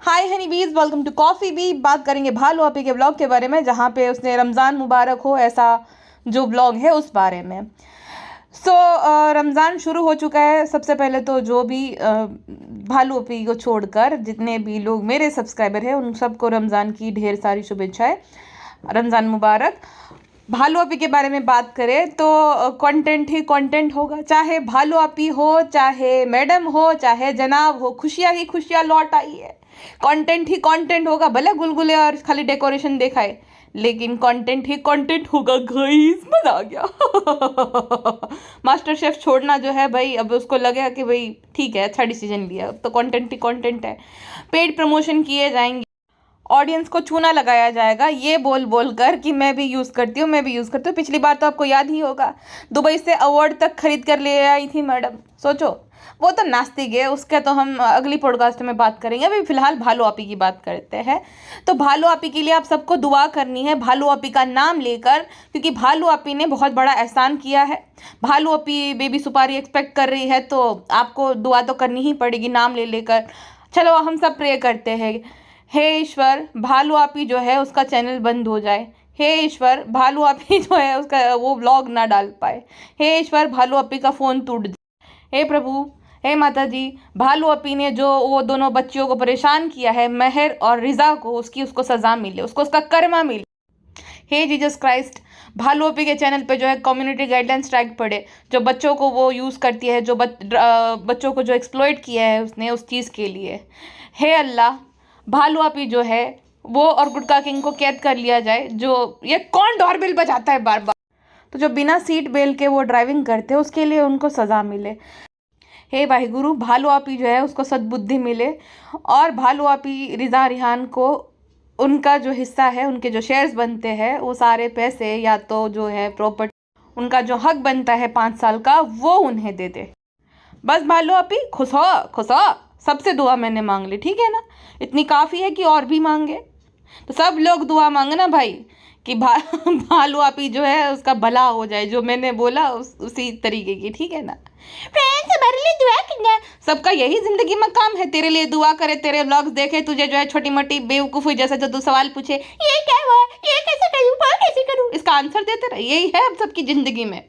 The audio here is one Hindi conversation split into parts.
हाय हनी बीज, वेलकम टू कॉफ़ी बी। बात करेंगे भालू आपी के ब्लॉग के बारे में, जहाँ पे उसने रमज़ान मुबारक हो ऐसा जो ब्लॉग है उस बारे में। रमज़ान शुरू हो चुका है। सबसे पहले तो जो भी भालू आपी को छोड़कर जितने भी लोग मेरे सब्सक्राइबर हैं उन सबको रमज़ान की ढेर सारी शुभेच्छाएं। रमज़ान मुबारक। भालू आपी के बारे में बात करें तो कंटेंट ही कंटेंट होगा, चाहे भालू आपी हो, चाहे मैडम हो, चाहे जनाब हो, खुशियाँ ही खुशियाँ लौट आई है। कंटेंट ही कंटेंट होगा, भले गुलगुले और खाली डेकोरेशन दिखाए, लेकिन कंटेंट ही कंटेंट होगा। गाइस मजा आ गया। मास्टर शेफ छोड़ना जो है भाई, अब उसको लगेगा कि भाई ठीक है, अच्छा डिसीजन लिया, अब तो कंटेंट ही कंटेंट है। पेड प्रमोशन किए जाएंगे, ऑडियंस को चूना लगाया जाएगा ये बोल बोल कर कि मैं भी यूज़ करती हूँ, मैं भी यूज़ करती हूँ। पिछली बार तो आपको याद ही होगा, दुबई से अवार्ड तक खरीद कर ले आई थी मैडम। सोचो, वो तो नास्तिक है, उसके तो हम अगली पॉडकास्ट में बात करेंगे। अभी फिलहाल भालू आपी की बात करते हैं। तो भालू आपी के लिए आप सबको दुआ करनी है, भालू आपी का नाम लेकर, क्योंकि भालू आपी ने बहुत बड़ा एहसान किया है। भालू आपी बेबी सुपारी एक्सपेक्ट कर रही है, तो आपको दुआ तो करनी ही पड़ेगी नाम ले लेकर। चलो हम सब प्रे करते हैं, हे ईश्वर भालू आपी जो है उसका चैनल बंद हो जाए। हे ईश्वर भालू आपी जो है उसका वो व्लॉग ना डाल पाए। हे ईश्वर भालू आपी का फ़ोन टूट जाए। हे प्रभु, हे माता जी, भालू आपी ने जो वो दोनों बच्चियों को परेशान किया है, महर और रिजा को, उसको सज़ा मिले, उसको उसका कर्मा मिले। हे जीसस क्राइस्ट, भालू आपी के चैनल पे जो है कम्युनिटी गाइडलाइन स्ट्राइक पड़े, जो बच्चों को वो यूज़ करती है, जो बच्चों को जो एक्सप्लॉइट किया है उसने उस चीज़ के लिए। हे अल्लाह, भालू आपी जो है वो और गुटका किंग को कैद कर लिया जाए। जो ये कौन डोरबेल बजाता है बार बार, तो जो बिना सीट बेल्ट के वो ड्राइविंग करते हैं उसके लिए उनको सज़ा मिले। हे भाई गुरु, भालू आपी जो है उसको सद्बुद्धि मिले, और भालू आपी रिजा रिहान को उनका जो हिस्सा है, उनके जो शेयर्स बनते हैं, वो सारे पैसे या तो जो है प्रॉपर्टी, उनका जो हक बनता है 5 साल का, वो उन्हें दे दे। बस भालू आपी खुश हो, खुश हो। सबसे दुआ मैंने मांग ली, ठीक है ना? इतनी काफ़ी है कि और भी मांगे, तो सब लोग दुआ मांगना भाई कि भालू आपी जो है उसका भला हो जाए, जो मैंने बोला उसी तरीके की, ठीक है ना? फ्रेंड्स हमारे लिए दुआ करना, सबका यही जिंदगी में काम है, तेरे लिए दुआ करे, तेरे व्लॉग्स देखे, तुझे जो है छोटी मोटी बेवकूफ़ी जैसे जो तू सवाल पूछे, ये क्या हुआ, ये कैसे करूँ, वो कैसे करूँ, इसका आंसर देते रहे। यही है अब सबकी ज़िंदगी में।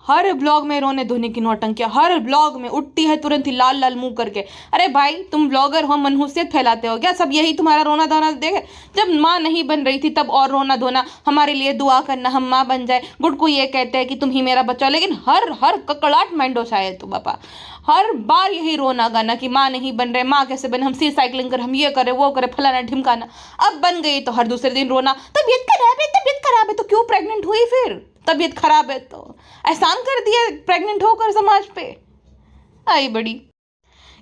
हर ब्लॉग में रोने धोने की नौटंकियाँ, हर ब्लॉग में उठती है तुरंत ही लाल लाल मुंह करके। अरे भाई तुम ब्लॉगर हो, मनहूसियत फैलाते हो क्या? सब यही तुम्हारा रोना धोना देखे? जब माँ नहीं बन रही थी तब और रोना धोना, हमारे लिए दुआ करना हम माँ बन जाए। गुडकू ये कहते हैं कि तुम ही मेरा बच्चा, लेकिन हर हर ककड़ाट माइंडो शायद तो पापा हर बार यही रोना गाना कि माँ नहीं बन रहे, माँ कैसे बने, हम सी साइकिलिंग कर, हम ये करें वो करें, फलाना ढिमकाना। अब बन गई तो हर दूसरे दिन रोना, तबीयत खराब है, तबीयत खराब है। तो क्यों प्रेग्नेंट हुई फिर? तबीयत खराब है तो एहसान कर दिया प्रेग्नेंट होकर समाज पे। आई बड़ी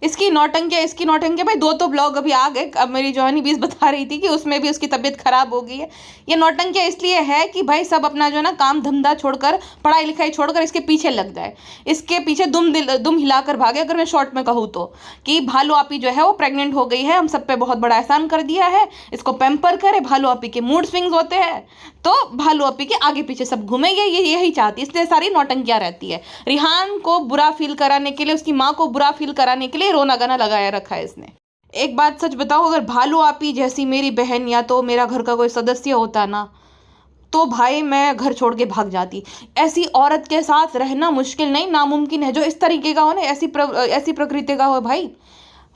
इसकी नौटंकियाँ भाई। 2 तो ब्लॉग अभी आ गए। अब मेरी जॉनी बीस बता रही थी कि उसमें भी उसकी तबीयत खराब हो गई है। ये नौटंकियाँ इसलिए है कि भाई सब अपना जो है ना काम धंधा छोड़कर, पढ़ाई लिखाई छोड़कर इसके पीछे लग जाए, इसके पीछे दुम हिलाकर भागे। अगर मैं शॉर्ट में कहूँ तो कि भालू आपी जो है वो प्रेग्नेंट हो गई है, हम सब पे बहुत बड़ा एहसान कर दिया है, इसको पैम्पर करे। भालू आपी के मूड स्विंग्स होते हैं, तो भालू आपी के आगे पीछे सब घूमेंगे, ये यही चाहती है, इसलिए सारी नौटंकियाँ रहती है। रिहान को बुरा फील कराने के लिए, उसकी माँ को बुरा फील कराने के लिए रोना गाना लगाया रखा है इसने। एक बात सच बताओ, अगर भालू आपी जैसी मेरी बहन या तो मेरा घर का कोई सदस्य होता ना, तो भाई मैं घर छोड़ के भाग जाती। ऐसी औरत के साथ रहना मुश्किल नहीं नामुमकिन है, जो इस तरीके का हो ना, ऐसी प्रकृति का हो भाई,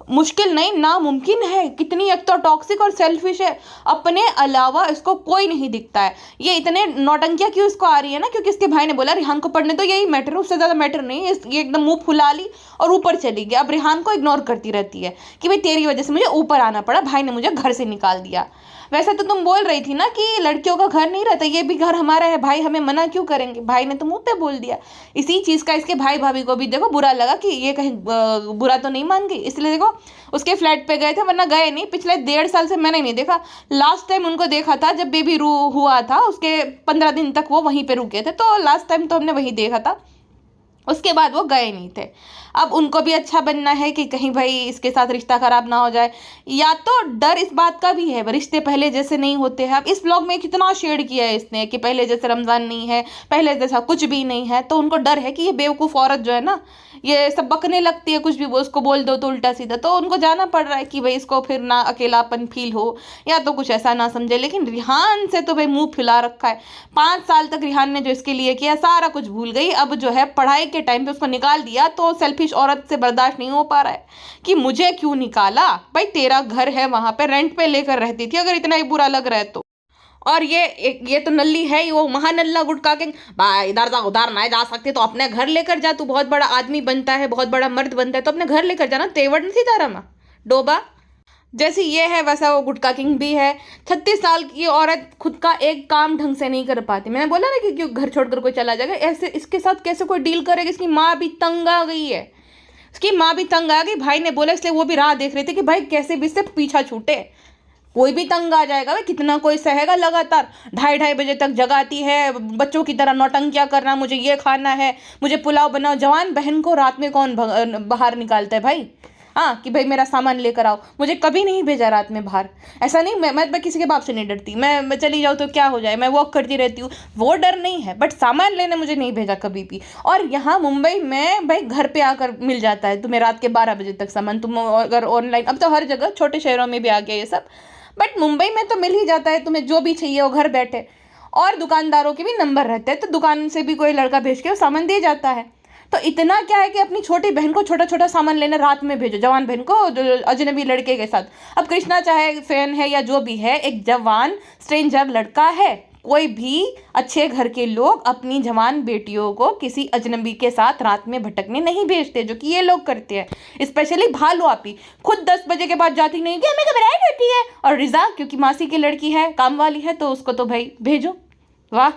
मुश्किल नहीं नामुमकिन है। कितनी एक तो टॉक्सिक और सेल्फिश है, अपने अलावा इसको कोई नहीं दिखता है। ये इतने नौटंकियाँ क्यों इसको आ रही है ना, क्योंकि इसके भाई ने बोला रिहान को पढ़ने, तो यही मैटर है, उससे ज़्यादा मैटर नहीं है। ये एकदम मुंह फुला ली और ऊपर चली गई। अब रिहान को इग्नोर करती रहती है कि भाई तेरी वजह से मुझे ऊपर आना पड़ा, भाई ने मुझे घर से निकाल दिया। वैसे तो तुम बोल रही थी ना कि लड़कियों का घर नहीं रहता, ये भी घर हमारा है, भाई हमें मना क्यों करेंगे? भाई ने तो मुंह पे बोल दिया। इसी चीज़ का इसके भाई भाभी को भी देखो बुरा लगा कि ये कहीं बुरा तो नहीं मान गई, इसलिए देखो उसके फ्लैट पे गए थे, वरना गए नहीं। पिछले 1.5 साल से मैंने नहीं देखा। लास्ट टाइम उनको देखा था जब बेबी हुआ था, उसके 15 दिन तक वो वहीं पे रुके थे, तो लास्ट टाइम तो हमने वहीं देखा था, उसके बाद वो गए नहीं थे। अब उनको भी अच्छा बनना है कि कहीं भाई इसके साथ रिश्ता खराब ना हो जाए, या तो डर इस बात का भी है, रिश्ते पहले जैसे नहीं होते हैं। अब इस ब्लॉग में कितना शेड किया है इसने कि पहले जैसे रमज़ान नहीं है, पहले जैसा कुछ भी नहीं है, तो उनको डर है कि ये बेवकूफ़ औरत जो है ना, ये सब बकने लगती है, कुछ भी वो उसको बोल दो तो उल्टा सीधा, तो उनको जाना पड़ रहा है कि भाई इसको फिर ना अकेलापन फील हो या तो कुछ ऐसा ना समझे। लेकिन रिहान से तो भाई मुंह फुला रखा है। 5 साल तक रिहान ने जो इसके लिए किया सारा कुछ भूल गई। अब जो है पढ़ाई के टाइम पे उसको निकाल दिया तो सेल्फिश औरत से बर्दाश्त नहीं हो पा रहा है कि मुझे क्यों निकाला। भाई तेरा घर है, वहां पे रेंट पे लेकर रहती थी, अगर इतना ही बुरा लग रहा है तो। और ये तो नल्ली है ही, वो महानल्ला गुटका के भाई इधर जा उधर ना जा सकते तो अपने घर लेकर जा। तू बहुत बड़ा आदमी बनता है, बहुत बड़ा मर्द बनता है तो अपने घर लेकर जाना। तेवड़ नहीं तारा माँ डोबा जैसी ये है वैसा वो गुटका किंग भी है। 36 साल की औरत खुद का एक काम ढंग से नहीं कर पाती। मैंने बोला ना कि क्यों घर छोड़कर कोई चला जाएगा, ऐसे इसके साथ कैसे कोई डील करेगा। इसकी माँ भी तंग आ गई है, इसकी माँ भी तंग आ गई। भाई ने बोला इसलिए वो भी राह देख रहे थे कि भाई कैसे भी इससे पीछा छूटे। कोई भी तंग आ जाएगा भाई, कितना कोई सहेगा। लगातार 2:30 बजे तक जगाती है, बच्चों की तरह नौटंकियां करना, मुझे ये खाना है, मुझे पुलाव बनाओ। जवान बहन को रात में कौन बाहर निकालता है भाई? हाँ कि भाई मेरा सामान लेकर आओ। मुझे कभी नहीं भेजा रात में बाहर। ऐसा नहीं, मैं किसी के बाप से नहीं डरती। मैं चली जाऊँ तो क्या हो जाए, मैं वॉक करती रहती हूँ, वो डर नहीं है। बट सामान लेने मुझे नहीं भेजा कभी भी। और यहाँ मुंबई में भाई घर पे आकर मिल जाता है तुम्हें रात के 12 बजे तक सामान। तुम अगर ऑनलाइन, अब तो हर जगह छोटे शहरों में भी आ गया ये सब, बट मुंबई में तो मिल ही जाता है तुम्हें जो भी चाहिए वो घर बैठे। और दुकानदारों के भी नंबर रहते हैं तो दुकान से भी कोई लड़का भेज के वो सामान दे जाता है। तो इतना क्या है कि अपनी छोटी बहन को छोटा छोटा सामान लेने रात में भेजो, जवान बहन को अजनबी लड़के के साथ। अब कृष्णा चाहे फैन है या जो भी है, एक जवान स्ट्रेंजर लड़का है। कोई भी अच्छे घर के लोग अपनी जवान बेटियों को किसी अजनबी के साथ रात में भटकने नहीं भेजते, जो कि ये लोग करते हैं। स्पेशली भालू आपी खुद 10 बजे के बाद जाती नहीं कि हमें घबराहट होती है। और रिजा क्योंकि मासी की लड़की है, काम वाली है, तो उसको तो भाई भेजो। वाह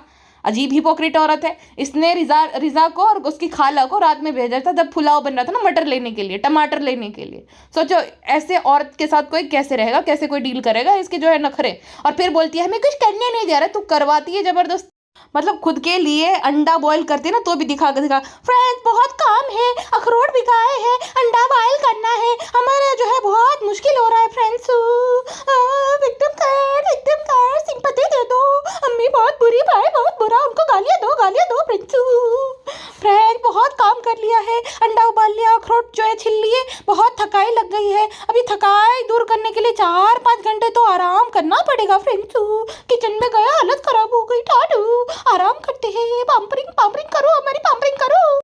अजीब हिपोक्रेट औरत है। इसने रिजा को और उसकी खाला को रात में भेजा था जब पुलाव बन रहा था ना, मटर लेने के लिए, टमाटर लेने के लिए। सोचो ऐसे औरत के साथ कोई कैसे रहेगा, कैसे कोई डील करेगा। इसके जो है नखरे। और फिर बोलती है हमें कुछ करने नहीं दे रहा, तू करवाती है जबरदस्त। मतलब खुद के लिए अंडा बॉईल करते ना तो भी दिखा फ्रेंड्स बहुत काम है, अखरोट भिगाए हैं, अंडा बॉईल करना है, हमारा जो है बहुत मुश्किल हो रहा है फ्रेंड्स, विक्टिम कर सिंपैथी दे दो, अम्मी बहुत बुरी, भाई बहुत बुरा, उनको गालियाँ दो फ्रेंड्स बहुत काम कर लिया है, अंडा उबाल लिया, अखरोट जो है छिल लिए, बहुत थकाई लग गई है। अभी थकाई दूर करने के लिए 4-5 घंटे तो आराम करना पड़ेगा फ्रेंड्स। किचन में गया हालत खराब हो गई, टाटू आराम करते हैं, पाम्परिंग करो, हमारी पाम्परिंग करो।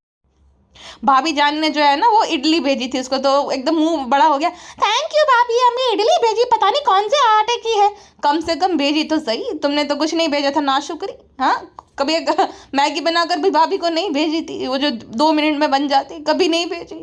भाभी जान ने जो है ना वो इडली भेजी थी, उसको तो एकदम मुंह बड़ा हो गया। थैंक यू भाभी, हमें इडली भेजी, पता नहीं कौन से आटे की है, कम से कम भेजी तो सही। तुमने तो कुछ नहीं भेजा था, नाशुक्री। हाँ कभी एक मैगी बनाकर भी भाभी को नहीं भेजी थी, वो जो 2 मिनट में बन जाती, कभी नहीं भेजी।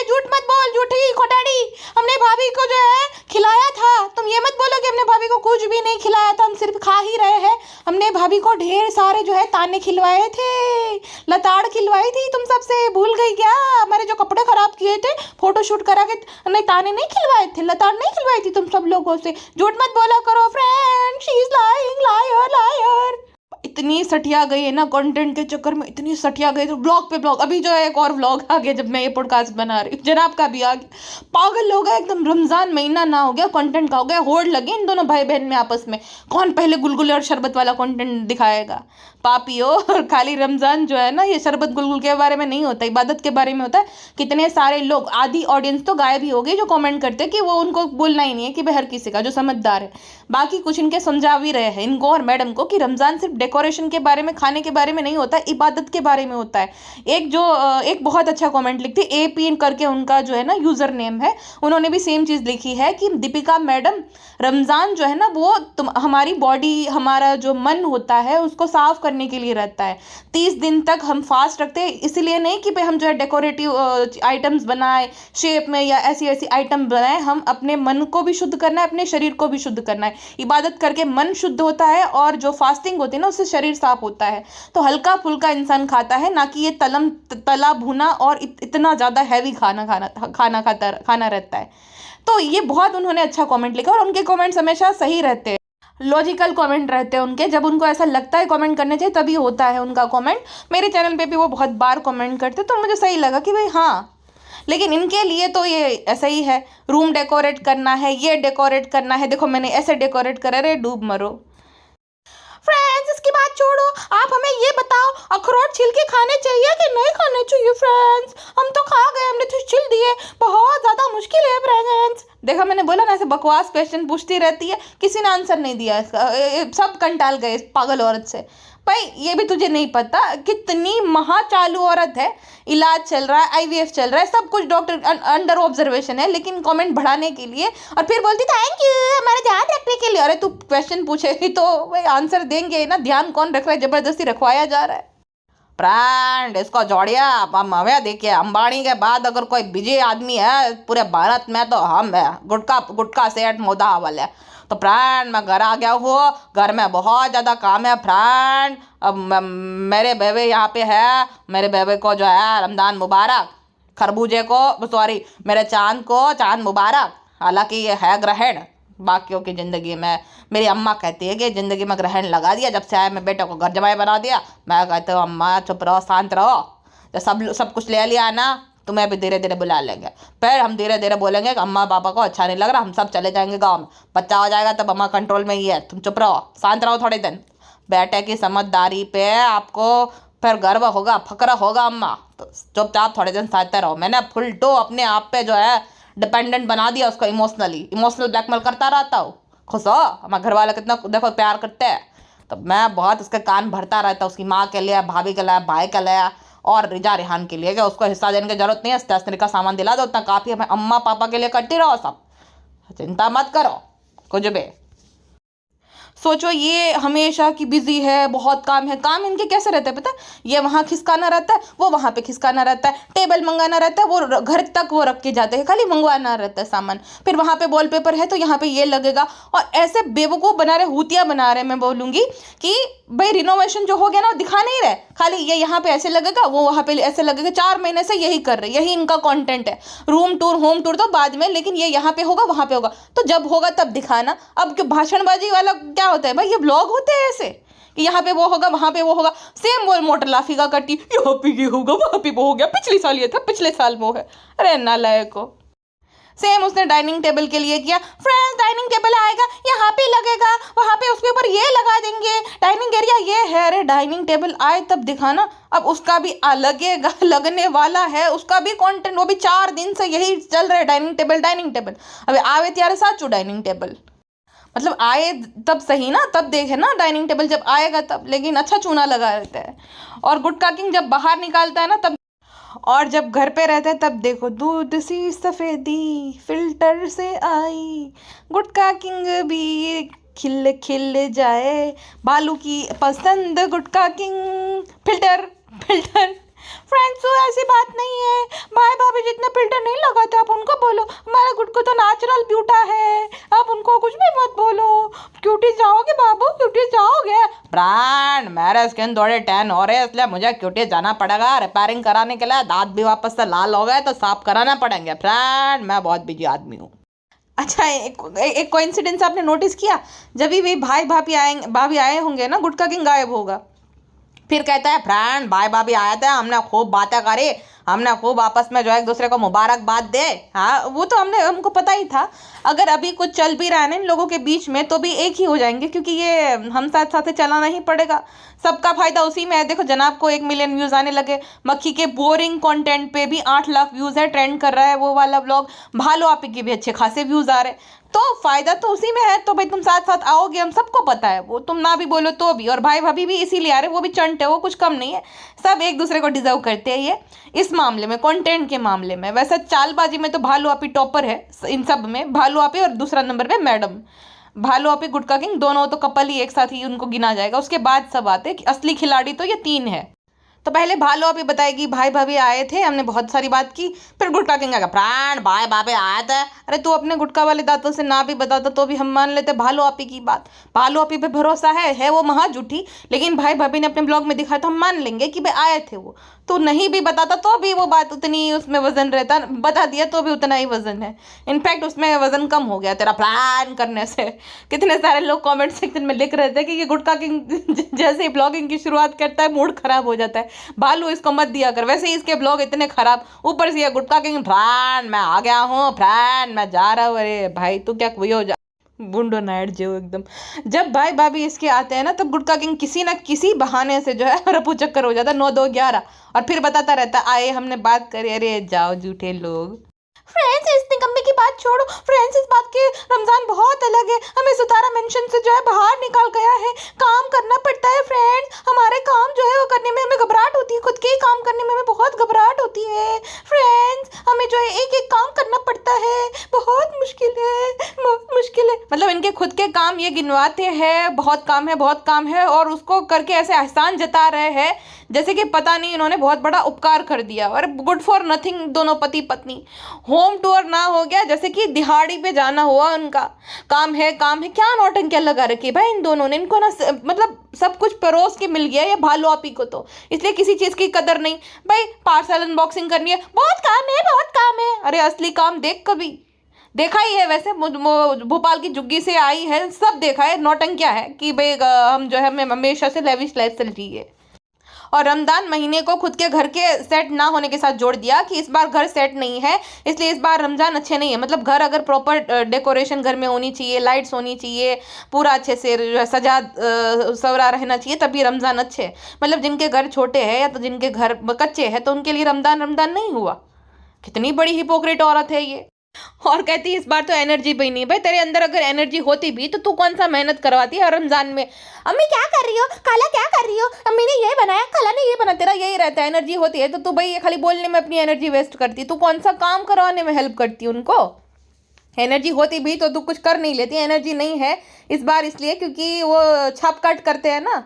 झूठ मत बोल, झूठी खोटाड़ी, हमने भाभी को जो है खिलाया था। तुम ये मत बोलो कि हमने भाभी को कुछ भी नहीं खिलाया था, हम सिर्फ खा ही रहे हैं। हमने भाभी को ढेर सारे जो है ताने खिलवाए थे, लताड़ खिलवाई थी। तुम सबसे भूल गई क्या? हमारे जो कपड़े खराब किए थे फोटोशूट करा के, हमने ताने नहीं खिलवाए थे, लताड़ नहीं खिलवाई थी तुम सब लोगों से। झूठ मत बोला करो friend, she is lying, liar. इतनी सटिया गई है ना कंटेंट के चक्कर में, इतनी सटिया गई तो ब्लॉग पे ब्लॉग। अभी जो है एक और व्लॉग आ गया जब मैं ये पॉडकास्ट बना रही हूँ, जनाब का भी आ गया। पागल लोग हैं एकदम। रमजान महीना ना हो गया, कंटेंट का हो गया होड़ लगे इन दोनों भाई बहन में आपस में, कौन पहले गुलगुले और शरबत वाला कंटेंट दिखाएगा। पापियो, और खाली रमजान जो है ना ये शरबत गुलगुल के बारे में नहीं होता, इबादत के बारे में होता है। कितने सारे लोग, आधी ऑडियंस तो गायब ही हो गई, जो कमेंट करते हैं कि वो उनको बोलना ही नहीं है कि भाई हर किसी का जो समझदार है। बाकी कुछ इनके समझा भी रहे हैं इनको और मैडम को कि रमजान सिर्फ डेकोरेशन के बारे में, खाने के बारे में नहीं होता, इबादत के बारे में होता है। एक बहुत अच्छा कमेंट लिखती AP करके उनका जो है ना यूजर नेम है, उन्होंने भी सेम चीज लिखी है कि दीपिका मैडम, रमजान जो है ना वो हमारी बॉडी, हमारा जो मन होता है उसको साफ करने के लिए रहता है। 30 दिन तक हम फास्ट रखते हैं, इसलिए नहीं कि भाई हम जो है डेकोरेटिव आइटम्स बनाए शेप में या ऐसी ऐसी आइटम बनाए। हम अपने मन को भी शुद्ध करना है, अपने शरीर को भी शुद्ध करना है। इबादत करके मन शुद्ध होता है और जो फास्टिंग होती है ना उससे शरीर साफ होता है। तो हल्का फुल्का इंसान खाता है, ना कि ये तला भुना और इतना ज़्यादा हैवी खाना रहता है। तो ये बहुत उन्होंने अच्छा कमेंट लिखा, और उनके कमेंट्स हमेशा सही रहते हैं, लॉजिकल कमेंट रहते हैं उनके। जब उनको ऐसा लगता है कमेंट करने चाहिए तभी होता है उनका कमेंट। मेरे चैनल पे भी वो बहुत बार कमेंट करते, तो मुझे सही लगा कि भाई हाँ। लेकिन इनके लिए तो ये ऐसा ही है, रूम डेकोरेट करना है, ये डेकोरेट करना है, देखो मैंने ऐसे डेकोरेट करा, रे डूब मरो। फ्रेंड्स इसकी बात छोड़ो, आप हमें ये बताओ अखरोट छिल के खाने चाहिए कि नहीं खाने चाहिए फ्रेंड्स? हम तो खा गए, हमने तो छिल दिए, बहुत ज़्यादा मुश्किल है फ्रेंड्स। देखा, मैंने बोला ना ऐसे बकवास क्वेश्चन पूछती रहती है, किसी ने आंसर नहीं दिया इसका, सब कंटाल गए इस पागल औरत से। भाई ये भी तुझे नहीं पता कितनी महाचालू औरत है, इलाज चल रहा है, आईवीएफ चल रहा है, सब कुछ डॉक्टर अंडर ऑब्जर्वेशन है, लेकिन कमेंट बढ़ाने के लिए और फिर बोलती थैंक यू हमारा ध्यान रखने के लिए। अरे तू क्वेश्चन पूछेगी तो भाई आंसर देंगे ना, ध्यान कौन रख रहा है, जबरदस्ती रखवाया जा रहा है। ब्रांड इसको जोड़िया, हम हमें देखिए अंबानी के बाद अगर कोई बिजी आदमी है पूरे भारत में तो हम है, गुटका सेठ मोदा वाले। तो फ्रेंड मैं घर आ गया हूँ, घर में बहुत ज़्यादा काम है फ्रेंड। अब मेरे बेबे यहाँ पे है, मेरे बेबे को जो है रमज़ान मुबारक, खरबूजे को सॉरी मेरे चांद को चांद मुबारक। हालांकि ये है ग्रहण, बाकियों की ज़िंदगी में मेरी अम्मा कहती है कि ज़िंदगी में ग्रहण लगा दिया, जब से आए मैं बेटे को घर जमाई बना दिया। मैं कहती हूँ अम्मा चुप रहो, शांत रहो, जब सब कुछ ले लिया ना, तुम्हें भी धीरे धीरे बुला लेंगे, फिर हम धीरे धीरे बोलेंगे कि अम्मा पापा को अच्छा नहीं लग रहा, हम सब चले जाएंगे गाँव में, बच्चा हो जाएगा तब अम्मा कंट्रोल में ही है, तुम चुप रहो, शांत रहो थोड़े दिन। बेटे की समझदारी पे आपको फिर गर्व होगा, फक्र होगा अम्मा, तो चुपचाप थोड़े दिन सहते रहो। मैंने फुल टो अपने आप पे जो है डिपेंडेंट बना दिया उसको, इमोशनल ब्लैकमेल करता रहता हूँ। खुश हो, हमारे घर वाले कितना देखो प्यार करते हैं, तो मैं बहुत उसके कान भरता रहता, उसकी माँ के लिए, भाभी के लिए, भाई के लिए और रिजा रेहान के लिए, कि उसको हिस्सा देने की जरूरत नहीं है, स्टेशनरी का सामान दिला दो उतना काफ़ी है। मैं अम्मा पापा के लिए करती रहो, सब चिंता मत करो कुछ भी। सोचो ये हमेशा की बिजी है, बहुत काम है, काम इनके कैसे रहता है पता है, ये वहाँ खिसकाना रहता है, वो वहाँ पे खिसकाना रहता है, टेबल मंगाना रहता है, वो घर तक वो रख के जाते हैं, खाली मंगवाना रहता है सामान, फिर वहाँ पे वॉलपेपर है तो यहाँ पे ये लगेगा, और ऐसे बेवकूफ़ बना रहे, हूतिया बना रहे। मैं बोलूँगी कि भाई रिनोवेशन जो हो गया ना वो दिखा नहीं रहे, खाली ये यहाँ पे ऐसे लगेगा, वो वहाँ पे ऐसे लगेगा, 4 महीने से यही कर रहे, यही इनका कंटेंट है। रूम टूर होम टूर तो बाद में, लेकिन ये यहाँ पे होगा वहाँ पे होगा, तो जब होगा तब दिखाना। अब क्यों भाषणबाजी वाला क्या होता है भाई, ये ब्लॉग होते हैं ऐसे कि यहाँ पे वो होगा वहाँ पे वो होगा, सेम वो मोटर लाफी का करती, यहाँ पे ये होगा वहाँ पे वो हो गया, पिछले साल ये था, पिछले साल वो है। अरे नालायक को। सेम उसने डाइनिंग टेबल के लिए किया, फ्रेंड्स डाइनिंग टेबल आएगा यहाँ पे लगेगा, वहाँ पे उसके ऊपर ये लगा देंगे, डाइनिंग एरिया ये है। अरे डाइनिंग टेबल आए तब दिखाना, अब उसका भी लगेगा, लगने वाला है, उसका भी कंटेंट, वो भी 4 दिन से यही चल रहा है, डाइनिंग टेबल। अबे आवे त्यारे साचू डाइनिंग टेबल, मतलब आए तब सही ना, तब देखे ना डाइनिंग टेबल जब आएगा तब, लेकिन अच्छा चूना लगा रहता है। और गुटखा किंग जब बाहर निकालता है ना तब, और जब घर पे रहते हैं तब देखो दूध सी सफ़ेदी फिल्टर से आई, गुटखा किंग भी खिल खिल जाए, बालू की पसंद गुटखा किंग फिल्टर। फ्रेंड्स तो ऐसी बात नहीं है, भाई भाभी जितना फिल्टर नहीं लगाते आप उनको बोलो, हमारा गुटखा तो नेचुरल ब्यूटा है, आप उनको कुछ भी मत बोलो। क्यूटी जाओगे बाबू, क्यूटी जाओगे। ब्रांड मेरे स्किन थोड़े टैन हो रहे हैं, इसलिए मुझे क्यूटी जाना पड़ेगा रिपेयरिंग कराने के लिए, दांत भी वापस से लाल हो गए तो साफ कराना पड़ेंगे। फ्रेंड मैं बहुत बिजी आदमी हूँ। अच्छा एक कोइंसिडेंस आपने नोटिस किया, जब भी भाभी आए होंगे ना, गुटखा किंग गायब होगा, फिर कहता है फ्रेंड भाई भाभी आए थे, हमने खूब बातें करी, हमने खूब आपस में जो है एक दूसरे को मुबारकबाद दे। हाँ वो तो हमको पता ही था, अगर अभी कुछ चल भी रहा है ना इन लोगों के बीच में तो भी एक ही हो जाएंगे, क्योंकि ये हम साथ साथ चलाना ही पड़ेगा, सबका फायदा उसी में है। देखो जनाब को 1 मिलियन व्यूज़ आने लगे, मक्खी के बोरिंग कंटेंट पे भी 8 लाख व्यूज़ है, ट्रेंड कर रहा है वो वाला ब्लॉग, भालो आपी के भी अच्छे खासे व्यूज़ आ रहे, तो फायदा तो उसी में है। तो भाई तुम साथ साथ आओगे, हम सबको पता है, वो तुम ना भी बोलो तो भी, और भाई भाभी भी इसीलिए आ रहे, वो भी चंट है, वो कुछ कम नहीं है, सब एक दूसरे को डिजर्व करते हैं ये इस मामले में, कंटेंट के मामले में। वैसे चालबाजी में तो भालू आपी टॉपर है इन सब में, भालू आपी और दूसरा नंबर पे मैडम। भालू आपी गुटखा किंग दोनों तो कपल ही एक साथ ही उनको गिना जाएगा, उसके बाद सब आते हैं कि असली खिलाड़ी तो ये 3 है। तो पहले भालो आपी बताएगी भाई भाभी आए थे, हमने बहुत सारी बात की, फिर गुटखा किंग आएगा फ्रेंड भाई भाभी आए थे। अरे तू अपने गुटखा वाले दांतों से ना भी बताता तो भी हम मान लेते भालो आपी की बात, भालो आपी पे भरोसा है वो महा झूठी, लेकिन भाई भाभी ने अपने ब्लॉग में दिखाया तो हम मान लेंगे कि भाई आए थे वो। तो नहीं भी बताता तो भी वो बात उतनी उसमें वजन रहता, बता दिया तो भी उतना ही वजन है, इनफैक्ट उसमें वजन कम हो गया तेरा प्लान करने से। कितने सारे लोग कमेंट सेक्शन में लिख रहे थे कि ये गुटखा किंग जैसे ही ब्लॉगिंग की शुरुआत करता है मूड खराब हो जाता है, भालू इसको मत दिया कर, वैसे ही इसके ब्लॉग इतने खराब, ऊपर से ये गुटखा किंग फ्रेंड मैं आ गया हूँ, फ्रेंड मैं जा रहा हूँ। अरे भाई तू क्या कोई हो जा, बुंडो नायर जो एकदम, जब भाई भाभी इसके आते हैं ना तब गुटका किंग किसी ना किसी बहाने से जो है रफू चक्कर हो जाता है 9-2-11, और फिर बताता रहता है आए हमने बात करी। अरे जाओ झूठे लोग। फ्रेंड्स इस निकम्मे की बात छोड़ो फ्रेंड्स, इस बात के रमजान बहुत अलग है। हमें सितारा मेंशन से जो है बाहर निकाल गया है, काम करना पड़ता है फ्रेंड्स। हमारे काम जो है वो करने में हमें घबराहट होती है, खुद के ही काम करने में हमें बहुत घबराहट होती है फ्रेंड्स। हमें जो है एक एक काम करना पड़ता है, बहुत मुश्किल है, बहुत मुश्किल है। मतलब इनके खुद के काम ये गिनवाते हैं, बहुत काम है बहुत काम है, और उसको करके ऐसे एहसान जता रहे हैं जैसे कि पता नहीं इन्होंने बहुत बड़ा उपकार कर दिया। और गुड फॉर नथिंग दोनों पति पत्नी, होम टूर ना हो गया जैसे कि दिहाड़ी पे जाना हुआ उनका। काम है क्या नौटंकियां लगा रखी भाई इन दोनों ने। इनको ना मतलब सब कुछ परोस के मिल गया ये भालू आपी को, तो इसलिए किसी चीज की कदर नहीं। भाई पार्सल अनबॉक्सिंग करनी है, बहुत काम है बहुत काम है। अरे असली काम देख, कभी देखा ही है वैसे, भोपाल की झुग्गी से आई है, सब देखा है। नौटंकिया है कि भाई हम जो है हमें हमेशा से लेविश लाइफ चल रही है। और रमजान महीने को खुद के घर के सेट ना होने के साथ जोड़ दिया कि इस बार घर सेट नहीं है, इसलिए इस बार रमजान अच्छे नहीं है। मतलब घर अगर प्रॉपर डेकोरेशन घर में होनी चाहिए, लाइट्स होनी चाहिए, पूरा अच्छे से सजा सवरा रहना चाहिए, तभी रमजान अच्छे है। मतलब जिनके घर छोटे हैं या तो जिनके घर कच्चे हैं तो उनके लिए रमजान नहीं हुआ। कितनी बड़ी हिपोक्रेट औरत है ये। और कहती है इस बार तो एनर्जी भी नहीं। भाई तेरे अंदर अगर एनर्जी होती भी तो तू कौन सा मेहनत करवाती है रमजान में। अम्मी क्या कर रही हो, खाला क्या कर रही हो, अम्मी ने ये बनाया, खाला ने ये बनाया। तेरा यही रहता है, एनर्जी होती है तो तू भाई ये खाली बोलने में अपनी एनर्जी वेस्ट करती है। तू कौन सा काम करवाने में हेल्प करती है उनको। एनर्जी होती भी तो तू कुछ कर नहीं लेती। एनर्जी नहीं है इस बार इसलिए क्योंकि वो छाप काट करते हैं ना,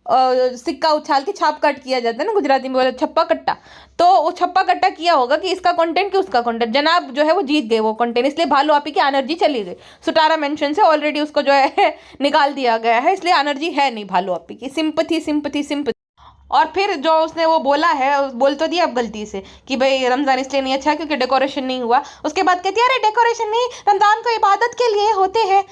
सिक्का उछाल के छाप काट किया जाता है ना, गुजराती में बोले छप्पा कट्टा। तो वो छप्पा कट्टा किया होगा कि इसका कंटेंट कि उसका कंटेंट, जनाब जो है वो जीत गए वो कंटेंट, इसलिए भालू आपी की एनर्जी चली गई। सुटारा मेंशन से ऑलरेडी उसको जो है निकाल दिया गया है, इसलिए एनर्जी है नहीं भालू आपी की। Sympathy sympathy sympathy. और फिर जो उसने वो बोला है, बोल तो दिया अब गलती से कि भाई रमज़ान इसलिए नहीं अच्छा क्योंकि डेकोरेशन नहीं हुआ। उसके बाद कहती है अरे डेकोरेशन नहीं, रमज़ान को इबादत के लिए होते हैं।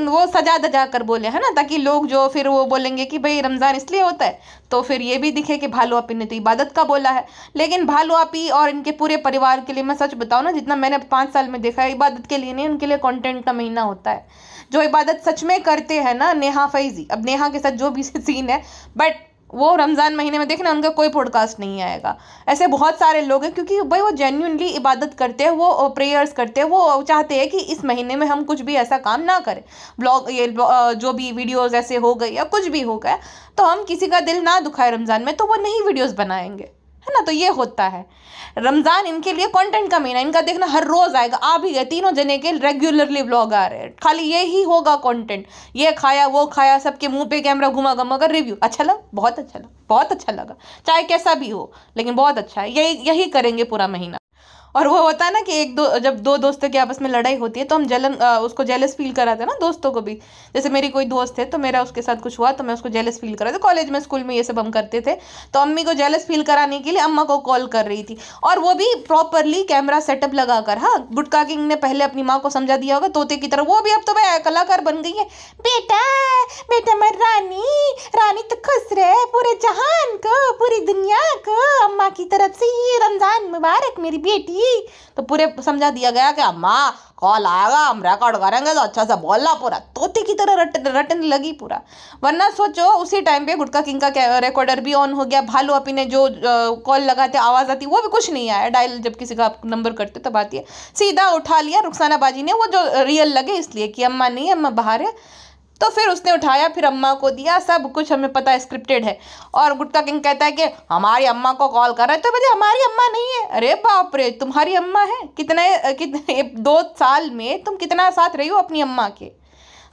वो सजा दजा कर बोले है ना, ताकि लोग जो फिर वो बोलेंगे कि भाई रमज़ान इसलिए होता है, तो फिर ये भी दिखे कि भालू आपी ने तो इबादत का बोला है। लेकिन भालू आपी और इनके पूरे परिवार के लिए मैं सच बताऊँ ना, जितना मैंने 5 साल में देखा है, इबादत के लिए नहीं, उनके लिए कंटेंट का महीना होता है। जो इबादत सच में करते हैं ना, नेहा फैजी, अब नेहा के साथ जो भी सीन है, बट वो रमज़ान महीने में देखना उनका कोई पॉडकास्ट नहीं आएगा। ऐसे बहुत सारे लोग हैं क्योंकि भाई वो जेन्युइनली इबादत करते हैं, वो प्रेयर्स करते हैं, वो चाहते हैं कि इस महीने में हम कुछ भी ऐसा काम ना करें। ब्लॉग ये जो भी वीडियोस ऐसे हो गए या कुछ भी हो गया तो हम किसी का दिल ना दुखाए रमज़ान में, तो वो नहीं वीडियोस बनाएंगे, है ना। तो ये होता है रमज़ान इनके लिए कंटेंट का महीना। इनका देखना हर रोज़ आएगा, आ भी गए, तीनों जने के रेगुलरली व्लॉग आ रहे हैं, खाली ये ही होगा कंटेंट। ये खाया वो खाया, सबके मुंह पे कैमरा घुमा घुमा कर रिव्यू। अच्छा लगा, बहुत अच्छा लगा, बहुत अच्छा लगा, चाहे कैसा भी हो लेकिन बहुत अच्छा है। यही करेंगे पूरा महीना। और वो होता है ना कि जब दो दोस्तों की आपस में लड़ाई होती है तो हम उसको जेलस फील कराते हैं ना दोस्तों को भी। जैसे मेरी कोई दोस्त है तो मेरा उसके साथ कुछ हुआ तो मैं उसको जेलस फील कराती, कॉलेज में स्कूल में ये सब हम करते थे। तो अम्मी को जेलस फील कराने के लिए अम्मा को कॉल कर रही थी, और वो भी प्रॉपरली कैमरा सेटअप लगाकर। हाँ, गुटका किंग ने पहले अपनी माँ को समझा दिया होगा तोते की तरह, वो भी अब तो भाई कलाकार बन गई है। बेटा बेटा मैं रानी तो खुश रहे पूरे जहान को, पूरी दुनिया को, अम्मा की तरफ से ये रमज़ान मुबारक मेरी बेटी। तो पूरे समझा दिया गया कि अम्मा कॉल आएगा, हम रिकॉर्ड करेंगे तो अच्छा सा बोलना, पूरा तोते की तरह रटने लगी पूरा। वरना सोचो उसी टाइम पे गुटका किंग का रिकॉर्डर भी ऑन हो गया, भालू अपी ने जो कॉल लगाते आवाज़ आती वो भी कुछ नहीं आया। डायल जब किसी का नंबर करते तब आती है, सीधा उठा लिया रुखसाना बाजी ने, वो जो रियल लगे इसलिए कि अम्मा नहीं, अम्मा बाहर है। तो फिर उसने उठाया, फिर अम्मा को दिया, सब कुछ हमें पता है स्क्रिप्टेड है। और गुटका किंग कहता है कि हमारी अम्मा को कॉल कर रहा है, तो मुझे हमारी अम्मा नहीं है। अरे बाप रे, तुम्हारी अम्मा है? कितने 2 साल में तुम कितना साथ रही हो अपनी अम्मा के।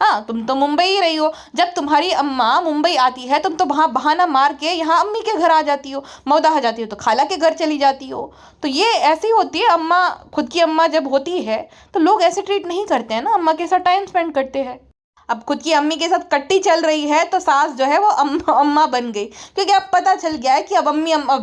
हाँ, तुम तो मुंबई ही रही हो। जब तुम्हारी अम्मा मुंबई आती है तुम तो वहाँ बहाना मार के यहाँ अम्मी के घर आ जाती हो, मौदा आ जाती हो तो खाला के घर चली जाती हो। तो ये ऐसी होती है अम्मा, खुद की अम्मा जब होती है तो लोग ऐसे ट्रीट नहीं करते हैं ना, अम्मा के साथ टाइम स्पेंड करते हैं। अब खुद की अम्मी के साथ कट्टी चल रही है तो सास जो है वो अम्मा बन गई, क्योंकि अब पता चल गया है कि अब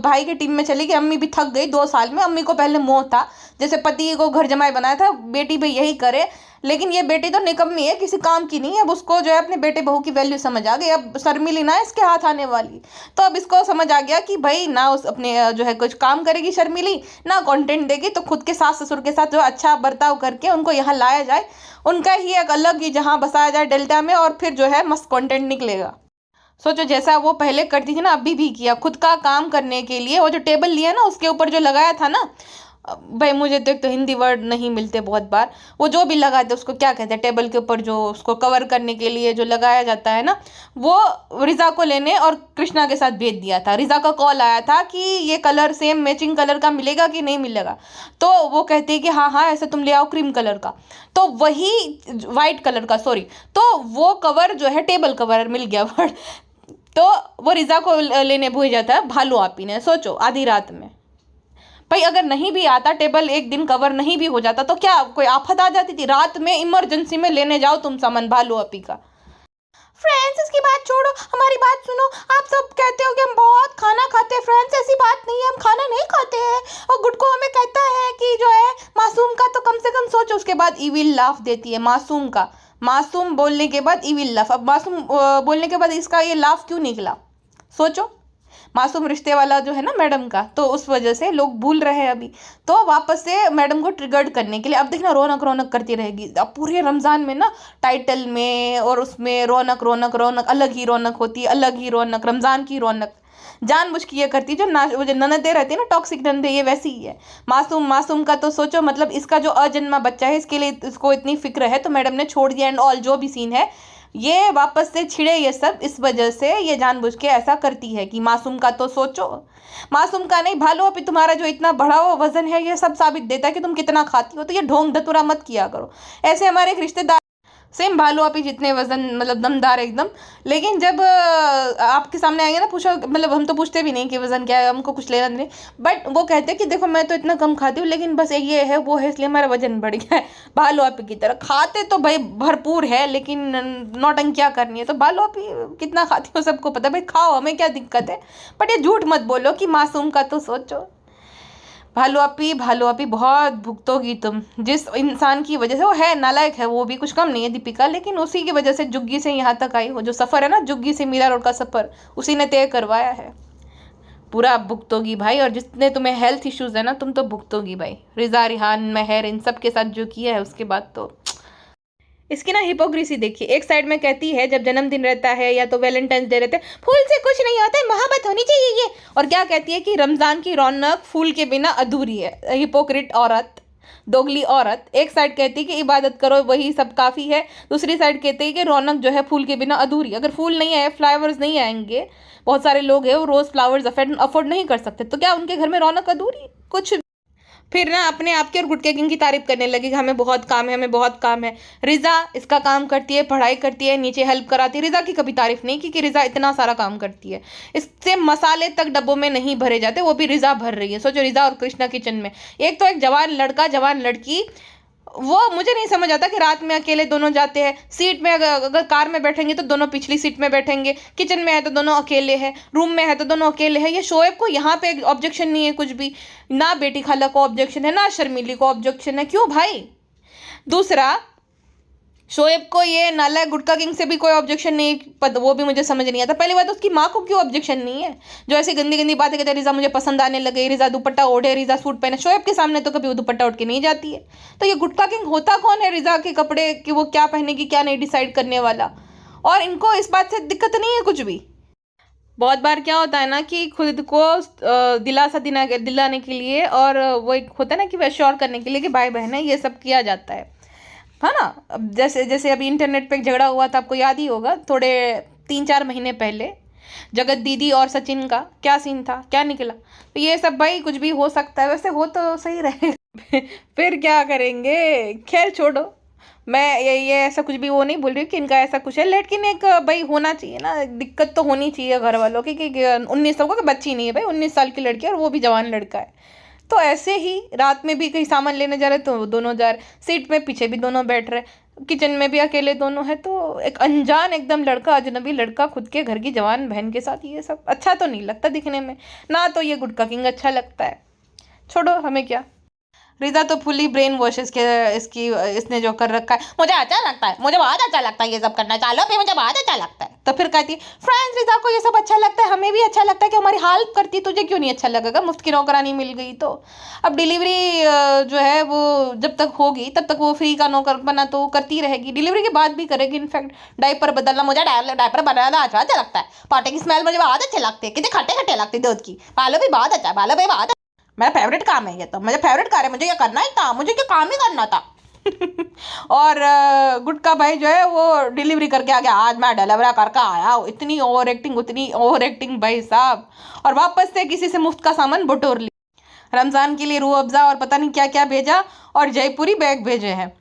भाई की टीम में चली गई। अम्मी भी थक गई 2 साल में, अम्मी को पहले मोह था, जैसे पति को घर जमाई बनाया था, बेटी भी यही करे। लेकिन ये बेटी तो निकम्मी है, किसी काम की नहीं है। अब उसको जो है अपने बेटे बहू की वैल्यू समझ आ गई। अब शर्मिली ना इसके हाथ आने वाली। तो अब इसको समझ आ गया कि भाई ना उस अपने जो है कुछ काम करेगी शर्मिली, ना कंटेंट देगी, तो खुद के सास ससुर के साथ जो अच्छा बर्ताव करके उनको यहाँ लाया जाए, उनका ही एक अलग ही जहाँ बसाया जाए डेल्टा में, और फिर जो है मस्त कंटेंट निकलेगा। सोचो जैसा वो पहले करती थी ना, अभी भी किया खुद का काम करने के लिए। वो जो टेबल लिया ना उसके ऊपर जो लगाया था ना, भाई मुझे तो एक तो हिंदी वर्ड नहीं मिलते बहुत बार, वो जो भी लगाते उसको क्या कहते हैं, टेबल के ऊपर जो उसको कवर करने के लिए जो लगाया जाता है ना, वो रिजा को लेने और कृष्णा के साथ भेज दिया था। रिजा का कॉल आया था कि ये कलर सेम मैचिंग कलर का मिलेगा कि नहीं मिलेगा, तो वो कहती है कि हाँ हाँ ऐसे तुम ले आओ क्रीम कलर का, तो वही वाइट कलर का, सॉरी, तो वो कवर जो है टेबल कवर मिल गया वर्ड, तो वो रिजा को लेने भेजा था भालू आपी ने। सोचो आधी रात में, भाई अगर नहीं भी आता टेबल, एक दिन कवर नहीं भी हो जाता तो क्या कोई आफत आ जाती थी? रात में इमरजेंसी में लेने जाओ तुम सामान भालू आपी का। फ्रेंड्स इसकी बात छोड़ो, हमारी बात सुनो। आप सब कहते हो कि हम बहुत खाना खाते हैं, फ्रेंड्स ऐसी बात नहीं है, हम खाना नहीं खाते हैं। और गुड्डू हमें कहता है कि जो है मासूम का तो कम से कम सोचो, उसके बाद इविल लाफ देती है मासूम का। मासूम बोलने के बाद इविल लाफ, अब मासूम बोलने के बाद इसका ये लाफ क्यों निकला? सोचो, मासूम रिश्ते वाला जो है ना मैडम का, तो उस वजह से लोग भूल रहे हैं अभी, तो वापस से मैडम को ट्रिगर्ड करने के लिए अब देखना रौनक रौनक करती रहेगी। अब पूरे रमज़ान में ना टाइटल में और उसमें रौनक रौनक रौनक, अलग ही रौनक होती है, अलग ही रौनक, रमज़ान की रौनक जानबूझ के ये करती है। जो ना वो जो ननदें रहती है ना, टॉक्सिक ननदें, ये वैसी ही है। मासूम का तो सोचो, मतलब इसका जो अजन्मा बच्चा है इसके लिए इसको इतनी फिक्र है, तो मैडम ने छोड़ दिया एंड ऑल, जो भी सीन है ये वापस से छिड़े ये सब इस वजह से, ये जानबूझ के ऐसा करती है कि मासूम का तो सोचो, मासूम का नहीं भालो अभी तुम्हारा जो इतना बढ़ा हुआ वजन है ये सब साबित देता है कि तुम कितना खाती हो। तो ये ढोंग धतुरा मत किया करो। ऐसे हमारे एक रिश्तेदार सेम भालू आपी जितने वजन, मतलब दमदार एकदम, लेकिन जब आपके सामने आएंगे ना, पूछो, मतलब हम तो पूछते भी नहीं कि वजन क्या है, हमको कुछ लेना नहीं, बट वो कहते हैं कि देखो मैं तो इतना कम खाती हूँ, लेकिन बस एक ये है वो है इसलिए हमारा वजन बढ़ गया है। भालू आपी की तरह खाते तो भाई भरपूर है, लेकिन नौटंकियाँ करनी है। तो भालू आपी कितना खाती हो सबको पता है, भाई खाओ, हमें क्या दिक्कत है, बट ये झूठ मत बोलो कि मासूम का तो सोचो। भालू आपी बहुत भुगतोगी तुम, जिस इंसान की वजह से, वो है नालायक है, वो भी कुछ कम नहीं है दीपिका, लेकिन उसी की वजह से जुग्गी से यहाँ तक आई हो। जो सफ़र है ना जुग्गी से मीरा रोड का सफ़र, उसी ने तय करवाया है। पूरा भुगतोगी भाई, और जितने तुम्हें हेल्थ इश्यूज है ना तुम तो भुगतोगी भाई। रिजा, रिहान, महर, इन सब के साथ जो किया है उसके बाद तो इसकी ना हिपोक्रेसी देखिए। एक साइड में कहती है जब जन्मदिन रहता है या तो वैलेंटाइंस डे रहते हैं, फूल से कुछ नहीं होता है, मोहब्बत होनी चाहिए ये, और क्या कहती है कि रमज़ान की रौनक फूल के बिना अधूरी है। हिपोक्रेट औरत, दोगली औरत। एक साइड कहती है कि इबादत करो वही सब काफ़ी है, दूसरी साइड कहती है कि रौनक जो है फूल के बिना अधूरी। अगर फूल नहीं आए, फ्लावर्स नहीं आएंगे, बहुत सारे लोग हैं वो रोज़ फ्लावर्स अफोर्ड नहीं कर सकते, तो क्या उनके घर में रौनक अधूरी? कुछ फिर ना अपने आप के और गुटके किंग की तारीफ करने लगी कि हमें बहुत काम है, हमें बहुत काम है। रिजा इसका काम करती है, पढ़ाई करती है, नीचे हेल्प कराती है। रिजा की कभी तारीफ नहीं की कि रिजा इतना सारा काम करती है। इससे मसाले तक डब्बों में नहीं भरे जाते, वो भी रिजा भर रही है। सोचो रिजा और कृष्णा किचन में, एक तो एक जवान लड़का जवान लड़की, वो मुझे नहीं समझ आता कि रात में अकेले दोनों जाते हैं। सीट में अगर कार में बैठेंगे तो दोनों पिछली सीट में बैठेंगे, किचन में है तो दोनों अकेले हैं, रूम में है तो दोनों अकेले हैं। ये शोएब को यहाँ पे ऑब्जेक्शन नहीं है कुछ भी, ना बेटी खाला को ऑब्जेक्शन है, ना शर्मिली को ऑब्जेक्शन है, क्यों भाई? दूसरा, शोएब को ये नालायक गुटका किंग से भी कोई ऑब्जेक्शन नहीं, वो भी मुझे समझ नहीं आता। पहली बात, उसकी माँ को क्यों ऑब्जेक्शन नहीं है, जो ऐसी गंदी गंदी बातें कहते हैं, रिजा मुझे पसंद आने लगे, रिजा दुपट्टा ओढ़े, रिजा सूट पहने। शोएब के सामने तो कभी वो दुपट्टा उठ के नहीं जाती है, तो ये गुटका किंग होता कौन है रिजा के कपड़े कि वो क्या पहनेगी क्या नहीं डिसाइड करने वाला? और इनको इस बात से दिक्कत नहीं है कुछ भी। बहुत बार क्या होता है ना कि खुद को दिलासा दिलाने के लिए, और वो एक होता है ना कि एश्योर करने के लिए कि भाई बहन है, ये सब किया जाता है ना। अब जैसे जैसे अभी इंटरनेट पे एक झगड़ा हुआ था, आपको याद ही होगा, थोड़े 3-4 महीने पहले, जगत दीदी और सचिन का क्या सीन था, क्या निकला। तो ये सब भाई कुछ भी हो सकता है, वैसे हो तो सही रहेगा। फिर क्या करेंगे, खैर छोड़ो। मैं ये ऐसा कुछ भी वो नहीं बोल रही कि इनका ऐसा कुछ है, लेकिन एक भाई होना चाहिए ना, दिक्कत तो होनी चाहिए घर वालों की कि 19 साल का बच्ची नहीं है भाई, 19 साल की लड़की है और वो भी जवान लड़का है। तो ऐसे ही रात में भी कहीं सामान लेने जा रहे तो दोनों जा रहे, सीट में पीछे भी दोनों बैठ रहे, किचन में भी अकेले दोनों है। तो एक अनजान एकदम लड़का, अजनबी लड़का खुद के घर की जवान बहन के साथ, ये सब अच्छा तो नहीं लगता दिखने में ना। तो ये गुटका किंग अच्छा लगता है, छोड़ो हमें क्या। रिजा तो फुली ब्रेन वॉश इसने जो कर रखा है, मुझे अच्छा लगता है, मुझे बहुत अच्छा लगता है ये सब करना, चलो फिर मुझे बहुत अच्छा लगता है। तो फिर कहती है फ्रेंड्स रिजा को ये सब अच्छा लगता है, हमें भी अच्छा लगता है कि हमारी हेल्प करती, तुझे क्यों नहीं अच्छा लगेगा, मुफ्त की नौकरानी मिल गई तो। अब डिलीवरी जो है वो जब तक होगी तब तक वो फ्री का नौकर बना तो करती रहेगी, डिलीवरी के बाद भी करेगी। इनफैक्ट डायपर बदलना, मुझे डायपर बनाना अच्छा लगता है, पाटे की स्मेल मुझे बहुत अच्छे लगते हैं, कितने खट्टे खट्टे लगते दूध की, बालों भी बहुत अच्छा है, बालों भी बहुत मेरा फेवरेट काम है ये, तो मुझे फेवरेट कार्य है, मुझे ये करना ही था, मुझे क्या काम ही करना था। और गुटका भाई जो है वो डिलीवरी करके आ गया, आज मैं डिलीवरी करके आया हूँ, इतनी ओवर एक्टिंग, उतनी ओवर एक्टिंग भाई साहब, और वापस से किसी से मुफ्त का सामान बटोर लिया। रमजान के लिए रूह अफ़ज़ा और पता नहीं क्या क्या भेजा, और जयपुरी बैग भेजे हैं।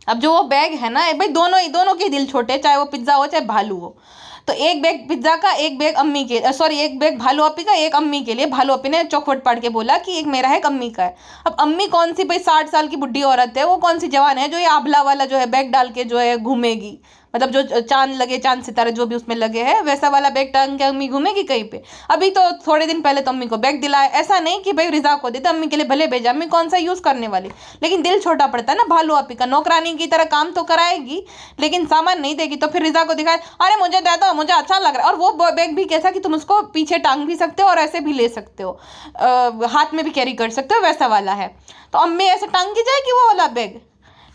अब जो वो बैग है ना भाई, दोनों के दिल छोटे, चाहे वो पिज्ज़ा हो चाहे भालू हो। तो एक बैग पिज्ज़ा का, एक बैग अम्मी के, सॉरी एक बैग भालू अपी का, एक अम्मी के लिए। भालू अपी ने चौखवट पढ़ के बोला कि एक मेरा है एक अम्मी का है। अब अम्मी कौन सी भाई 60 साल की बुढ़ी औरत है, वो कौन सी जवान है जो ये आबला वाला जो है बैग डाल के जो है घूमेगी, मतलब जो चांद लगे, चांद सितारे जो भी उसमें लगे हैं वैसा वाला बैग टांग के अम्मी घूमेगी कहीं पे। अभी तो थोड़े दिन पहले तो अम्मी को बैग दिलाया, ऐसा नहीं कि भाई रिजा को देते, अम्मी के लिए भले भेजा, अम्मी कौन सा यूज करने वाली, लेकिन दिल छोटा पड़ता है ना। भालू आपी का नौकरानी की तरह काम तो कराएगी लेकिन सामान नहीं देगी। तो फिर रिजा को दिखाए, अरे मुझे दे दो, मुझे अच्छा लग रहा है। और वो बैग भी कैसा कि तुम उसको पीछे टांग भी सकते हो और ऐसे भी ले सकते हो, हाथ में भी कैरी कर सकते हो, वैसा वाला है। तो अम्मी ऐसे टांग की जाएगी वो वाला बैग,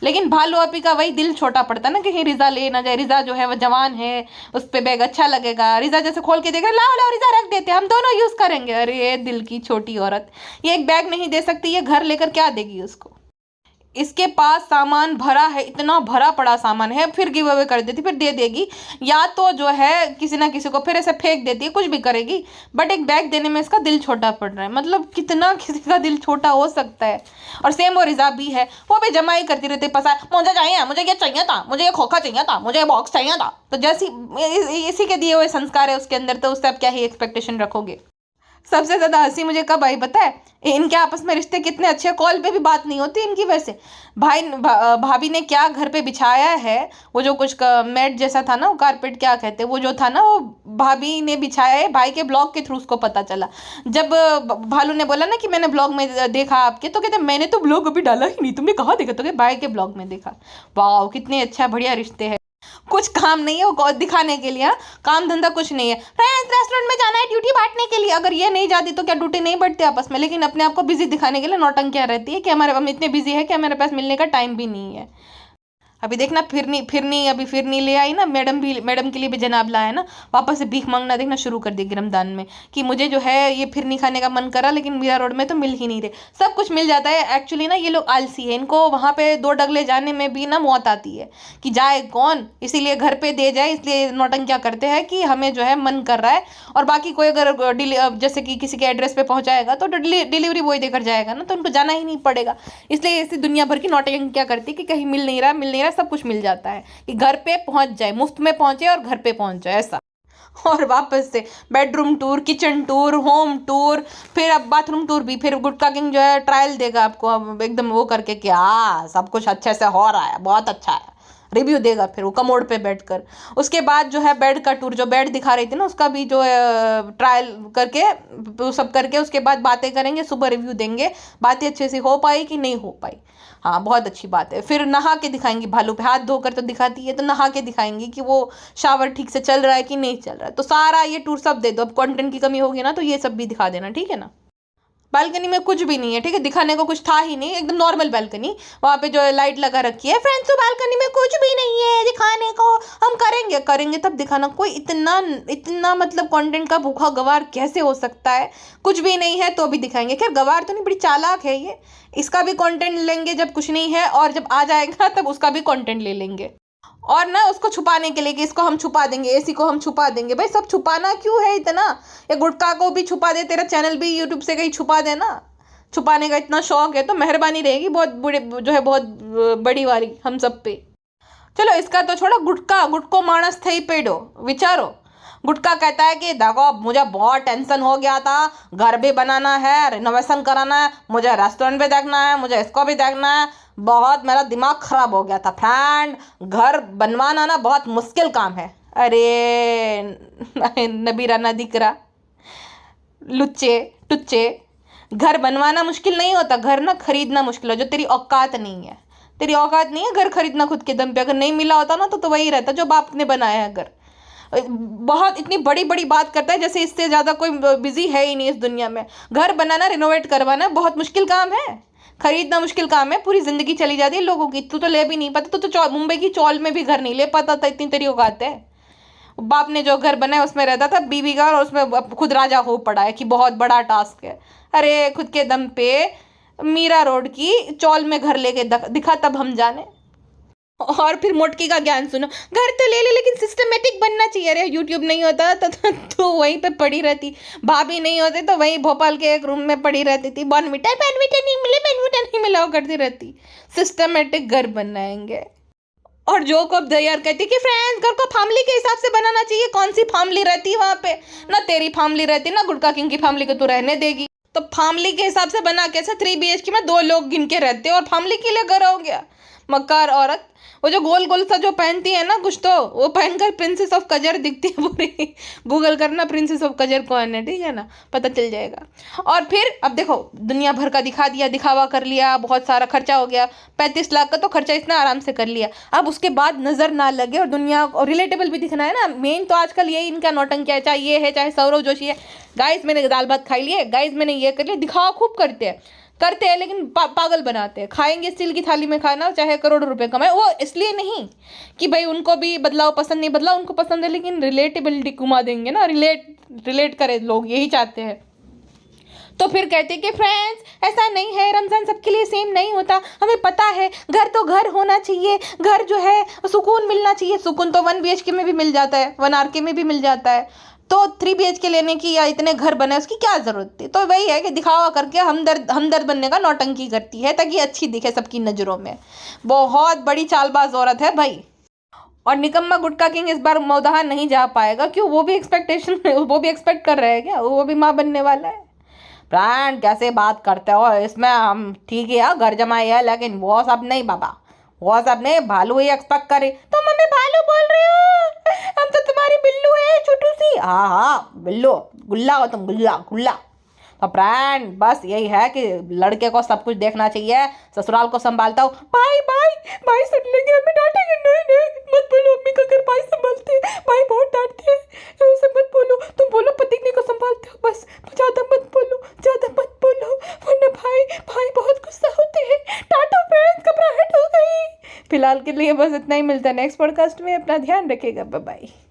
लेकिन भालू आपी का वही दिल छोटा पड़ता ना, कहीं रिजा ले ना जाए, रिजा जो है वो जवान है, उस पे बैग अच्छा लगेगा। रिजा जैसे खोल के देख रहे, लाओ लाओ रिजा रख देते, हम दोनों यूज करेंगे। अरे ये दिल की छोटी औरत, ये एक बैग नहीं दे सकती, ये घर लेकर क्या देगी उसको। इसके पास सामान भरा है, इतना भरा पड़ा सामान है, फिर गिव अवे कर देती, फिर दे देगी, या तो जो है किसी ना किसी को फिर ऐसे फेंक देती है, कुछ भी करेगी। बट एक बैग देने में इसका दिल छोटा पड़ रहा है, मतलब कितना किसी का दिल छोटा हो सकता है। और सेम वो रिजा भी है, वो भी जमाई करती रहती, पसा मुझे चाहिए, मुझे ये चाहिए था, मुझे ये खोखा चाहिए था, मुझे ये बॉक्स चाहिए था। तो जैसी इसी के दिए हुए संस्कार है उसके अंदर, तो उससे आप क्या ही एक्सपेक्टेशन रखोगे। सबसे ज्यादा हंसी मुझे कब आई पता है, इनके आपस में रिश्ते कितने अच्छे, कॉल पे भी बात नहीं होती इनकी। वैसे भाभी ने क्या घर पे बिछाया है, वो जो कुछ मैट जैसा था ना, वो कारपेट क्या कहते हैं, वो जो था ना, वो भाभी ने बिछाया है, भाई के ब्लॉग के थ्रू उसको पता चला। जब भालू ने बोला ना कि मैंने ब्लॉग में देखा आपके, तो कहते मैंने तो ब्लॉग अभी डाला ही नहीं, तुमने कहाँ देखा, तो भाई के ब्लॉग में देखा। वाह कितने अच्छा बढ़िया रिश्ते है, कुछ काम नहीं है वो दिखाने के लिए, काम धंधा कुछ नहीं है। फ्रेंड्स रेस्टोरेंट में जाना है ड्यूटी बांटने के लिए, अगर ये नहीं जाती तो क्या ड्यूटी नहीं बढ़ती आपस में, लेकिन अपने आप को बिजी दिखाने के लिए नौटंकियां रहती है कि हमारे हम इतने बिजी है कि हमारे पास मिलने का टाइम भी नहीं है। अभी देखना फिरनी ले आई ना, मैडम के लिए भी जनाब लाया ना, वापस से भीख मांगना देखना शुरू कर देगी रमजान में कि मुझे जो है ये फिरनी खाने का मन करा, लेकिन मीरा रोड में तो मिल ही नहीं रहे। सब कुछ मिल जाता है एक्चुअली ना, ये लोग आलसी है, इनको वहाँ पे 2 डगले जाने में भी ना मौत आती है कि जाए कौन, इसीलिए घर पे दे जाए, इसलिए नौटंकियाँ करते हैं कि हमें जो है मन कर रहा है। और बाकी कोई अगर जैसे कि किसी के एड्रेस पे पहुँचाएगा तो डिलीवरी बॉय देकर जाएगा ना, तो उनको जाना ही नहीं पड़ेगा। इसलिए ऐसी दुनिया भर की नौटंकियाँ करती है कि कहीं मिल नहीं रहा, सब कुछ मिल जाता है कि घर पे पहुंच जाए, मुफ्त में पहुंचे और घर पे पहुंच जाए ऐसा। और वापस से bedroom tour, kitchen tour, home tour, फिर अब बाथरूम टूर भी, फिर गुटका किंग जो है ट्रायल देगा आपको अब एकदम वो करके कि हाँ सब कुछ अच्छे से हो रहा है, बहुत अच्छा है, रिव्यू देगा फिर वो कमोड पे बैठकर। उसके बाद जो है बेड का टूर, जो बेड दिखा रही थी ना उसका भी जो ट्रायल करके वो सब करके उसके बाद बातें करेंगे, सुबह रिव्यू देंगे, बातें अच्छे से हो पाई कि नहीं हो पाई। हाँ बहुत अच्छी बात है। फिर नहा के दिखाएंगी, भालू पे हाथ धोकर तो दिखाती है, तो नहा के दिखाएंगी कि वो शावर ठीक से चल रहा है कि नहीं चल रहा है। तो सारा ये टूर सब दे दो, अब कंटेंट की कमी होगी ना तो ये सब भी दिखा देना, ठीक है ना। बालकनी में कुछ भी नहीं है, ठीक है, दिखाने को कुछ था ही नहीं, एकदम नॉर्मल बालकनी, वहाँ पे जो है लाइट लगा रखी है। फ्रेंड्स तो बालकनी में कुछ भी नहीं है दिखाने को, हम करेंगे तब दिखाना। कोई इतना मतलब कंटेंट का भूखा गवार कैसे हो सकता है, कुछ भी नहीं है तो भी दिखाएंगे। खैर गवार तो नहीं, बड़ी चालाक है ये, इसका भी कंटेंट लेंगे जब कुछ नहीं है, और जब आ जाएगा तब उसका भी कंटेंट ले लेंगे, और ना उसको छुपाने के लिए कि इसको हम छुपा देंगे, एसी को हम छुपा देंगे। भाई सब छुपाना क्यों है इतना, ये गुटखा को भी छुपा दे, तेरा चैनल भी यूट्यूब से कहीं छुपा देना, छुपाने का इतना शौक है तो मेहरबानी रहेगी बहुत बुरे जो है बहुत बड़ी वाली हम सब पे। चलो इसका तो छोड़ो, गुटको मानस थे ही पेड़ो विचारो। गुटका कहता है कि देखो मुझे बहुत टेंशन हो गया था, घर भी बनाना है, रिनोवेशन कराना है, मुझे रेस्टोरेंट भी देखना है, मुझे इसको भी देखना है, बहुत मेरा दिमाग खराब हो गया था फ्रेंड, घर बनवाना ना बहुत मुश्किल काम है। अरे नबीरा ना दिकरा, लुच्चे टुच्चे, घर बनवाना मुश्किल नहीं होता, घर ना खरीदना मुश्किल है। जो तेरी औकात नहीं है, तेरी औकात नहीं है घर खरीदना खुद के दम पे। अगर नहीं मिला होता ना तो वही रहता जो बाप ने बनाया है घर। बहुत इतनी बड़ी बड़ी बात करता है जैसे इससे ज़्यादा कोई बिजी है ही नहीं इस दुनिया में। घर बनाना, रिनोवेट करवाना बहुत मुश्किल काम है, खरीदना मुश्किल काम है। पूरी जिंदगी चली जाती है लोगों की, तू तो ले भी नहीं पाता। तू तो मुंबई की चौल में भी घर नहीं ले पाता था, इतनी तेरी औकात है। बाप ने जो घर बनाया उसमें रहता था बीवी का, और उसमें खुद राजा हो पड़ा है कि बहुत बड़ा टास्क है। अरे खुद के दम पे मीरा रोड की चौल में घर लेके दिखा, तब हम जाने। और फिर मोटकी का ज्ञान सुनो, घर तो ले ले लेकिन सिस्टमेटिक बनना चाहिए। अरे यूट्यूब नहीं होता तो वहीं पे पड़ी रहती, भाभी नहीं होते तो वहीं भोपाल के एक रूम में पड़ी रहती थी, बॉर्नविटा नहीं मिला वो करती रहती। सिस्टमेटिक घर बनाएंगे। और जो को अब यार कहती कि फ्रेंड्स घर को फैमिली के हिसाब से बनाना चाहिए। कौन सी फैमिली रहती है वहाँ पे? ना तेरी फैमिली रहती, ना गुटका किंग की फैमिली को तू रहने देगी। तो फैमिली के हिसाब से बना कैसे? 3 BHK में 2 लोग गिन के रहते और फैमिली के लिए घर हो गया। मक्कार औरत। वो जो गोल गोल सा जो पहनती है ना कुछ, तो वो पहनकर प्रिंसेस ऑफ कजर दिखती है पूरी। गूगल करना प्रिंसेस ऑफ कजर कौन है, ठीक है ना, पता चल जाएगा। और फिर अब देखो दुनिया भर का दिखा दिया, दिखावा कर लिया, बहुत सारा खर्चा हो गया। 35 लाख का तो खर्चा इतना आराम से कर लिया। अब उसके बाद नजर ना लगे और दुनिया और रिलेटेबल भी दिखना है ना। मेन तो आजकल यही इनका नौटंकी है, चाहे ये है चाहे सौरव जोशी है। गाइस मैंने दाल भात खाई लिए, गाइस मैंने ये कर लिया, दिखावा खूब करते हैं लेकिन पागल बनाते हैं। खाएंगे स्टील की थाली में खाना, चाहे करोड़ों रुपए कमाए। वो इसलिए नहीं कि भाई उनको भी बदलाव पसंद नहीं, बदलाव उनको पसंद है, लेकिन रिलेटेबिलिटी घुमा देंगे ना, रिलेट करें लोग, यही चाहते हैं। तो फिर कहते हैं कि फ्रेंड्स ऐसा नहीं है, रमज़ान सबके लिए सेम नहीं होता, हमें पता है। घर तो घर होना चाहिए, घर जो है सुकून मिलना चाहिए। सुकून तो 1 BHK में भी मिल जाता है, 1 RK में भी मिल जाता है। तो 3 BHK लेने की या इतने घर बने उसकी क्या ज़रूरत थी? तो वही है कि दिखावा करके हमदर्द बनने का नौटंकी करती है ताकि अच्छी दिखे सबकी नज़रों में। बहुत बड़ी चालबाज औरत है भाई। और निकम्मा गुटका किंग इस बार मौदहा नहीं जा पाएगा। क्यों? वो भी एक्सपेक्ट कर रहे हैं क्या? वो भी माँ बनने वाला है। फ्रेंड कैसे बात करते हो? इसमें हम ठीक है घर जमाए है, लेकिन वो सब नहीं बाबा, वो सब नहीं। भालू ही एक्सपेक्ट करे तो मम्मी भालू बोल रही हो? हम तो तुम्हारी बिल्लू है छोटू सी। हाँ बिल्लू, गुल्ला हो तुम, गुल्ला। तो फ्रेंड बस यही है कि लड़के को सब कुछ देखना चाहिए, ससुराल को संभालता हूँ। भाई सुन लेंगे, हमें डांटेंगे। नहीं मत बोलो, अम्मी का घर भाई संभालते हैं, भाई बहुत डांटते हैं, उसे मत बोलो। तुम बोलो पतिनी को संभालते हो, बस ज्यादा मत बोलो वरना भाई बहुत गुस्सा होते हैं। टाटो फ्रेंड्स, घबराहट हो गई। फिलहाल के लिए बस इतना ही, मिलता है नेक्स्ट पॉडकास्ट में। अपना ध्यान रखिएगा, बाय बाय।